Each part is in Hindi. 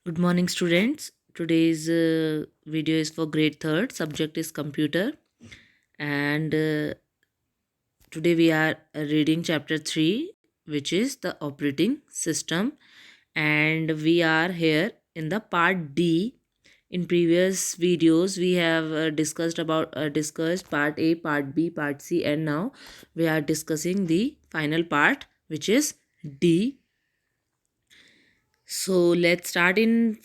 Good morning, students. Today's video is for grade 3rd. Subject is computer. And today we are reading chapter 3, which is the operating system. And we are here in the part D. In previous videos, we have discussed part A, part B, part C, and now we are discussing the final part, which is D. So let's start in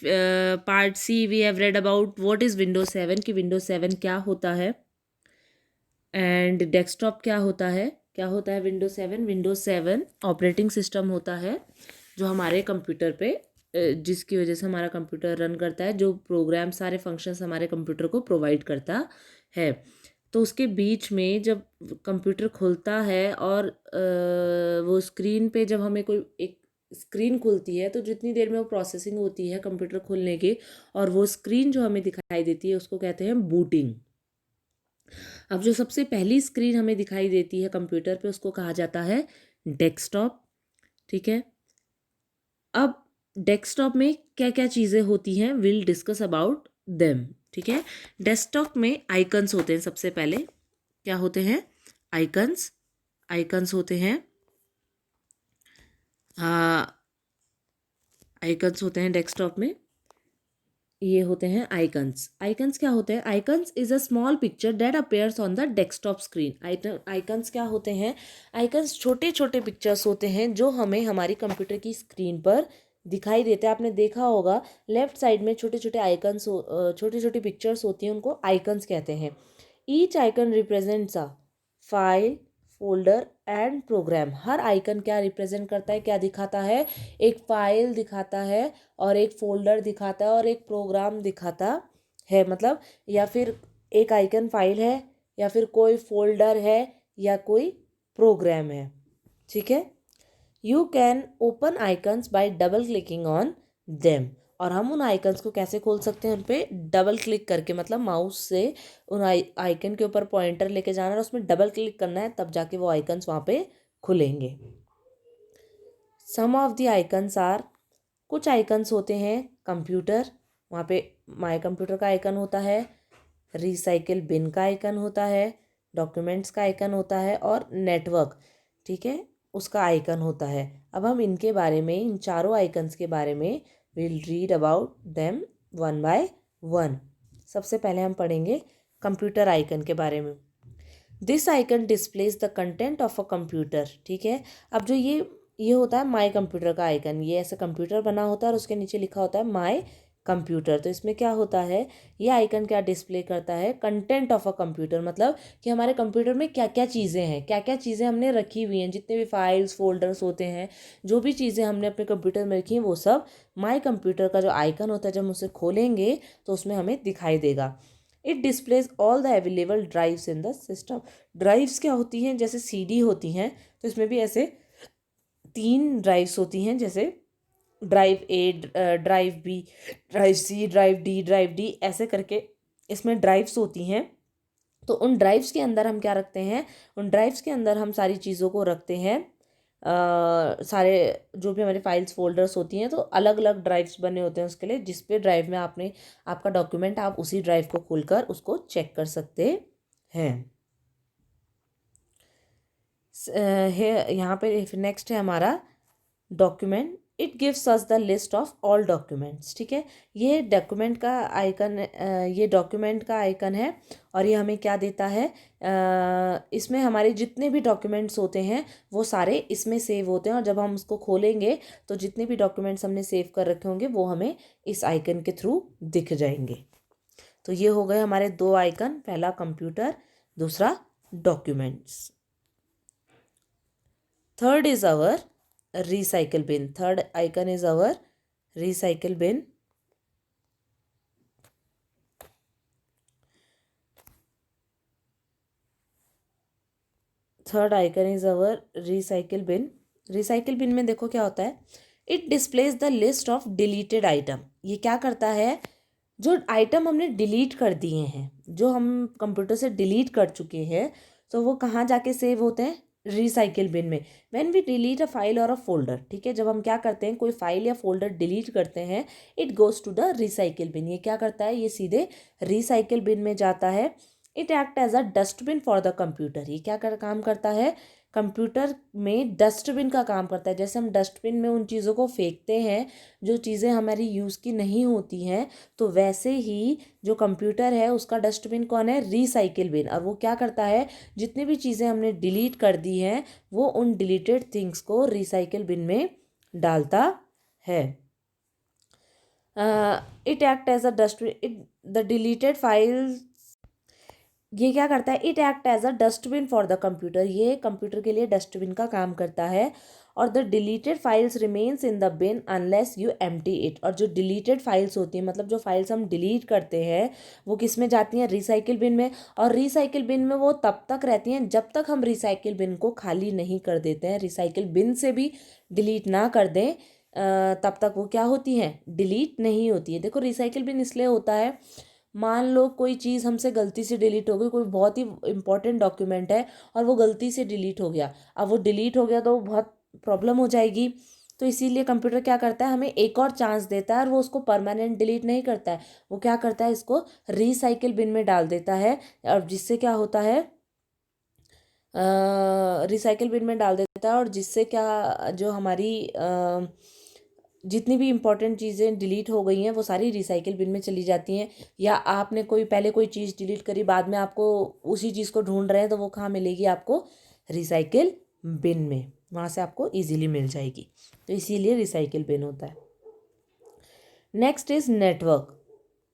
part C. We have read about what is Windows 7 कि Windows 7 क्या होता है एंड डेस्कटॉप क्या होता है विंडोज 7 ऑपरेटिंग सिस्टम होता है जो हमारे कंप्यूटर पे जिसकी वजह से हमारा कंप्यूटर रन करता है, जो प्रोग्राम सारे फंक्शंस हमारे कंप्यूटर को प्रोवाइड करता है। तो उसके बीच में जब कंप्यूटर खुलता है और वो स्क्रीन पे जब हमें कोई एक स्क्रीन खुलती है तो जितनी देर में वो प्रोसेसिंग होती है कंप्यूटर खुलने की और वो स्क्रीन जो हमें दिखाई देती है उसको कहते हैं बूटिंग। अब जो सबसे पहली स्क्रीन हमें दिखाई देती है कंप्यूटर पे उसको कहा जाता है डेस्कटॉप। ठीक है, अब डेस्कटॉप में क्या क्या चीज़ें होती हैं, विल डिस्कस अबाउट देम। ठीक है, डेस्कटॉप में आइकन्स होते हैं। सबसे पहले क्या होते हैं? आइकन्स। आइकन्स होते हैं आइकन्स होते हैं डेस्कटॉप में। ये होते हैं आइकन्स। आइकन्स क्या होते हैं? Icons is a small picture that appears on the desktop screen. Icons क्या होते हैं? आइकन्स छोटे छोटे पिक्चर्स होते हैं जो हमें हमारी कंप्यूटर की स्क्रीन पर दिखाई देते हैं। आपने देखा होगा लेफ्ट साइड में छोटे छोटे आइकन्स छोटी छोटी पिक्चर्स होती हैं, उनको आइकन्स कहते हैं। Each icon represents a file, folder and program. हर आइकन क्या रिप्रेजेंट करता है, क्या दिखाता है? एक फाइल दिखाता है और एक फोल्डर दिखाता है और एक प्रोग्राम दिखाता है। मतलब या फिर एक आइकन फाइल है या फिर कोई फोल्डर है या कोई प्रोग्राम है। ठीक है, you can open icons bye double clicking on them. और हम उन आइकन्स को कैसे खोल सकते हैं? उन पे डबल क्लिक करके, मतलब माउस से उन आइकन के ऊपर पॉइंटर लेके जाना है और उसमें डबल क्लिक करना है, तब जाके वो आइकन्स वहाँ पे खुलेंगे। सम ऑफ द आइकन्स आर, कुछ आइकन्स होते हैं कंप्यूटर, वहाँ पे माय कंप्यूटर का आइकन होता है, रिसाइकिल बिन का आइकन होता है, डॉक्यूमेंट्स का आइकन होता है और नेटवर्क, ठीक है, उसका आइकन होता है। अब हम इनके बारे में, इन चारों आइकन्स के बारे में will read about them one by one. सबसे पहले हम पढ़ेंगे कंप्यूटर आइकन के बारे में। This icon displays the content of a computer. ठीक है, अब जो ये होता है माय कंप्यूटर का आइकन, ये ऐसा कंप्यूटर बना होता है और उसके नीचे लिखा होता है माय कंप्यूटर। तो इसमें क्या होता है, ये आइकन क्या डिस्प्ले करता है? कंटेंट ऑफ अ कंप्यूटर, मतलब कि हमारे कंप्यूटर में क्या क्या चीज़ें हैं, क्या क्या चीज़ें हमने रखी हुई हैं, जितने भी फाइल्स फोल्डर्स होते हैं, जो भी चीज़ें हमने अपने कंप्यूटर में रखी हैं, वो सब माय कंप्यूटर का जो आइकन होता है, जब हम उसे खोलेंगे तो उसमें हमें दिखाई देगा। It displays all the available drives in the system. Drives क्या होती हैं? जैसे सीडी होती हैं, तो इसमें भी ऐसे 3 ड्राइव्स होती हैं, जैसे drive A, drive B, drive C, drive D, drive D, ऐसे करके इसमें ड्राइव्स होती हैं। तो उन ड्राइव्स के अंदर हम क्या रखते हैं? उन ड्राइव्स के अंदर हम सारी चीज़ों को रखते हैं। सारे जो भी हमारे फाइल्स फोल्डर्स होती हैं, तो अलग अलग ड्राइव्स बने होते हैं उसके लिए, जिस पे ड्राइव में आपने आपका डॉक्यूमेंट, आप उसी ड्राइव को खोलकर उसको चेक कर सकते हैं। है यहाँ पे नेक्स्ट है हमारा document. It gives us the list of all documents. ठीक है, ये डॉक्यूमेंट का आइकन, ये डॉक्यूमेंट का आइकन है और ये हमें क्या देता है? इसमें हमारे जितने भी डॉक्यूमेंट्स होते हैं वो सारे इसमें सेव होते हैं और जब हम उसको खोलेंगे तो जितने भी डॉक्यूमेंट्स हमने सेव कर रखे होंगे वो हमें इस आइकन के थ्रू दिख जाएंगे। तो ये हो गए हमारे 2 आइकन, पहला कंप्यूटर, दूसरा documents. Third is our recycle bin. Third icon is our recycle bin. Third icon is our recycle bin. Recycle bin में देखो क्या होता है, it displays the list of deleted item. ये क्या करता है? जो आइटम हमने डिलीट कर दिए हैं, जो हम कंप्यूटर से डिलीट कर चुके हैं, तो वो कहाँ जाके सेव होते हैं? रिसाइकिल बिन में। When we delete a file और अ फोल्डर, ठीक है, जब हम क्या करते हैं कोई फाइल या फोल्डर डिलीट करते हैं, it goes to the recycle bin. ये क्या करता है, ये सीधे रिसाइकिल बिन में जाता है। It act as a dustbin for the computer. ये क्या काम करता है, कंप्यूटर में डस्टबिन का काम करता है। जैसे हम डस्टबिन में उन चीज़ों को फेंकते हैं जो चीज़ें हमारी यूज़ की नहीं होती हैं, तो वैसे ही जो कंप्यूटर है उसका डस्टबिन कौन है, रिसाइकिल बिन। और वो क्या करता है, जितनी भी चीज़ें हमने डिलीट कर दी हैं वो उन डिलीटेड थिंग्स को रिसाइकिल बिन में डालता है। It act as a dustbin, it the deleted files, ये क्या करता है, it act as a dustbin for the computer. ये कंप्यूटर के लिए डस्टबिन का काम करता है। और the deleted files remains in the bin unless you empty it. और जो डिलीटेड फाइल्स होती हैं, मतलब जो फाइल्स हम डिलीट करते हैं, वो किस में जाती हैं, रिसाइकिल बिन में। और रिसाइकिल बिन में वो तब तक रहती हैं जब तक हम रिसाइकिल बिन को खाली नहीं कर देते हैं। रिसाइकिल बिन से भी डिलीट ना कर दें तब तक वो क्या होती हैं, डिलीट नहीं होती है। देखो रिसाइकिल बिन इसलिए होता है, मान लो कोई चीज़ हमसे गलती से डिलीट हो गई, कोई बहुत ही इंपॉर्टेंट डॉक्यूमेंट है और वो गलती से डिलीट हो गया। अब वो डिलीट हो गया तो बहुत प्रॉब्लम हो जाएगी। तो इसीलिए कंप्यूटर क्या करता है, हमें एक और चांस देता है और वो उसको परमानेंट डिलीट नहीं करता है। वो क्या करता है, इसको रिसाइकिल बिन में डाल देता है। और जिससे क्या होता है, रिसाइकिल बिन में डाल देता है, और जिससे क्या, जो हमारी जितनी भी इम्पोर्टेंट चीज़ें डिलीट हो गई हैं वो सारी रिसाइकिल बिन में चली जाती हैं। या आपने कोई पहले कोई चीज़ डिलीट करी, बाद में आपको उसी चीज़ को ढूंढ रहे हैं, तो वो कहाँ मिलेगी आपको, रिसाइकिल बिन में, वहाँ से आपको इजीली मिल जाएगी। तो इसीलिए रिसाइकिल बिन होता है। Next is network.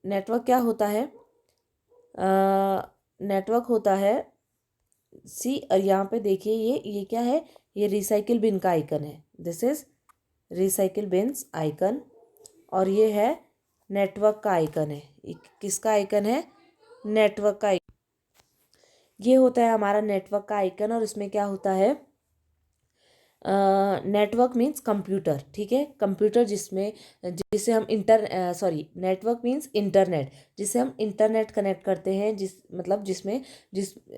नेटवर्क क्या होता है, नेटवर्क होता है, सी यहाँ पे देखिए, ये क्या है, ये रिसाइकिल बिन का आइकन है। This is recycle beans icon. और ये है नेटवर्क का आइकन है। किसका आइकन है, नेटवर्क का आइकन। ये होता है हमारा नेटवर्क का आइकन। और इसमें क्या होता है, नेटवर्क मीन्स कंप्यूटर, ठीक है, कंप्यूटर जिसे हम नेटवर्क मीन्स इंटरनेट, जिसे हम इंटरनेट कनेक्ट करते हैं, जिस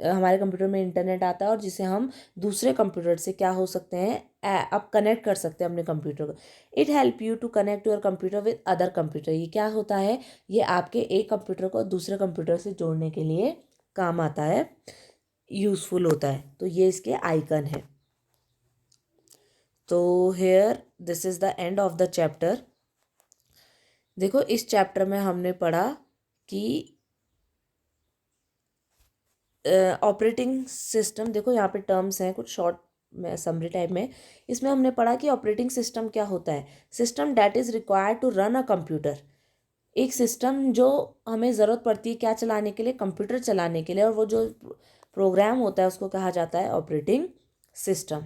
हमारे कंप्यूटर में इंटरनेट आता है और जिसे हम दूसरे कंप्यूटर से क्या हो सकते हैं, अब कनेक्ट कर सकते हैं अपने कंप्यूटर को। It help you to connect your computer with other computer. ये क्या होता है, ये आपके एक कंप्यूटर को दूसरे कंप्यूटर से जोड़ने के लिए काम आता है, यूज़फुल होता है। तो ये इसके आइकन है। तो here this is the end of the chapter. देखो इस चैप्टर में हमने पढ़ा कि ऑपरेटिंग सिस्टम, देखो यहाँ पे टर्म्स हैं कुछ शॉर्ट में समरी टाइप में। इसमें हमने पढ़ा कि ऑपरेटिंग सिस्टम क्या होता है, system that is required to run a computer. एक सिस्टम जो हमें ज़रूरत पड़ती है क्या चलाने के लिए, कंप्यूटर चलाने के लिए, और वो जो प्रोग्राम होता है उसको कहा जाता है operating system.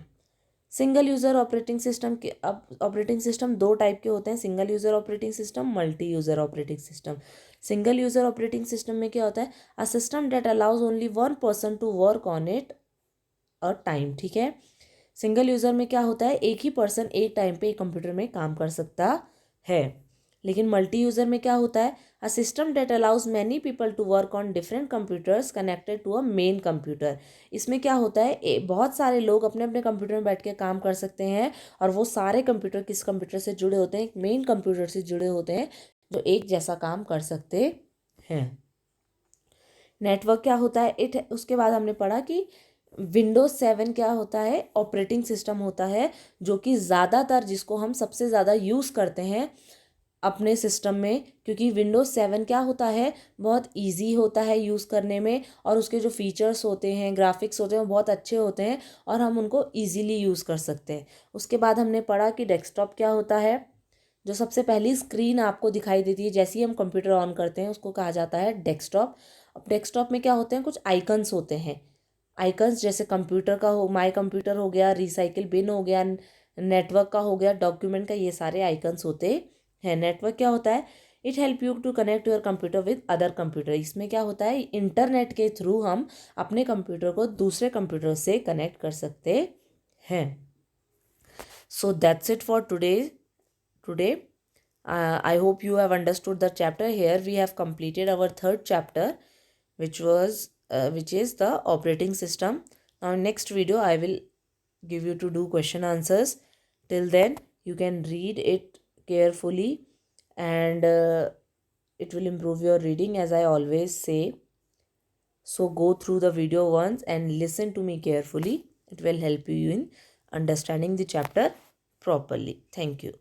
Single user operating system के, अब ऑपरेटिंग सिस्टम दो टाइप के होते हैं, single user operating system, multi user operating system. Single user operating system में क्या होता है, a system that allows only one person to work on it a time, ठीक है। सिंगल यूज़र में क्या होता है, एक ही पर्सन एक टाइम पे एक कंप्यूटर में काम कर सकता है। लेकिन मल्टी यूज़र में क्या होता है, a system that allows many people to work on different computers connected to a main computer. इसमें क्या होता है, बहुत सारे लोग अपने अपने कंप्यूटर में बैठ के काम कर सकते हैं, और वो सारे कंप्यूटर किस कंप्यूटर से जुड़े होते हैं, एक मेन कंप्यूटर से जुड़े होते हैं जो एक जैसा काम कर सकते हैं। नेटवर्क क्या होता है, उसके बाद हमने पढ़ा कि विंडोज़ 7 क्या होता है, ऑपरेटिंग सिस्टम होता है जो कि ज़्यादातर जिसको हम सबसे ज़्यादा यूज़ करते हैं अपने सिस्टम में, क्योंकि विंडोज़ 7 क्या होता है, बहुत इजी होता है यूज़ करने में, और उसके जो फीचर्स होते हैं, ग्राफिक्स होते हैं, वो बहुत अच्छे होते हैं और हम उनको ईजीली यूज़ कर सकते हैं। उसके बाद हमने पढ़ा कि डेस्कटॉप क्या होता है, जो सबसे पहली स्क्रीन आपको दिखाई देती है जैसे ही हम कंप्यूटर ऑन करते हैं उसको कहा जाता है डेस्कटॉप। अब डेस्कटॉप में क्या होते हैं, कुछ आइकन्स होते हैं। आइकन्स जैसे कंप्यूटर का हो, माई कंप्यूटर हो गया, रिसाइकिल बिन हो गया, नेटवर्क का हो गया, डॉक्यूमेंट का, ये सारे आइकन्स होते हैं। नेटवर्क क्या होता है, it help you to connect your computer with other computer. इसमें क्या होता है, इंटरनेट के थ्रू हम अपने कंप्यूटर को दूसरे कंप्यूटर से कनेक्ट कर सकते हैं। So that's it for today. I hope you have understood the chapter. Here we have completed our third chapter, which is the operating system. Now in next video I will give you to do question answers. Till then you can read it carefully, and it will improve your reading, as I always say. So go through the video once and listen to me carefully. It will help you in understanding the chapter properly. Thank you.